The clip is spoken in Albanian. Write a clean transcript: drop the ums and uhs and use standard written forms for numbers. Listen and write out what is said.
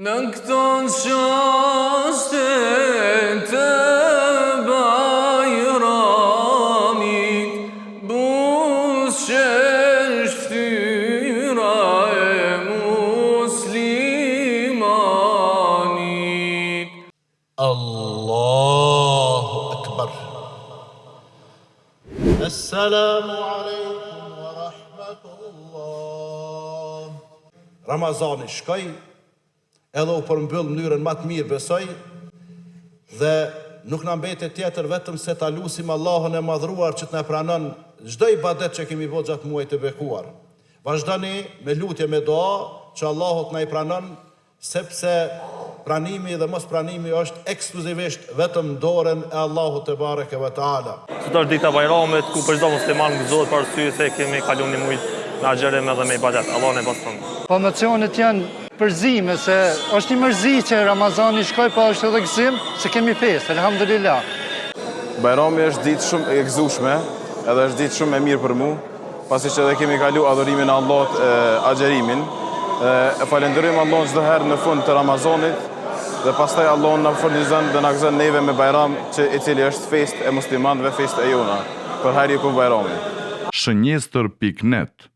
Në këto qaste të bajramit, busqesh ftyra e muslimanit. Allahu Akbar. Assalamu alaikum wa rahmatullah. Ramazani shkoj, edhe u përmbyll mënyrën më të mirë besoj, dhe nuk na mbetet tjetër vetëm se ta lutim Allahun e madhruar që të na pranon çdo ibadet që kemi bërë gjatë muajit të bekuar. Vazhdoni me lutje, me dua që Allahu të na i pranon, sepse pranimi dhe mos pranimi është ekskluzivisht vetëm dorën e Allahut te bareke ve taala. Sot është dita e Bajramit, ku për çdo musliman gëzohet për arsye se kemi kaluar një muaj me agjerim edhe me ibadet. Allahun e bashkon. Po emocionet janë përzime, se është një mërzi që Ramazani shkoj, po është edhe gëzim se kemi festë, elhamdulillah. Bajrami është ditë shumë e gëzueshme, edhe është ditë shumë e mirë për mu, pasi që edhe kemi kalu adhurimin e Allahut, agjerimin. E falenderojmë Allahun çdo herë në fund të Ramazanit, dhe pastaj Allahun na furnizon dhe na gëzon neve me Bajram, që i cili është festë e muslimanëve, festë e jona, për hajri ku Bajramit. Shënjestër.net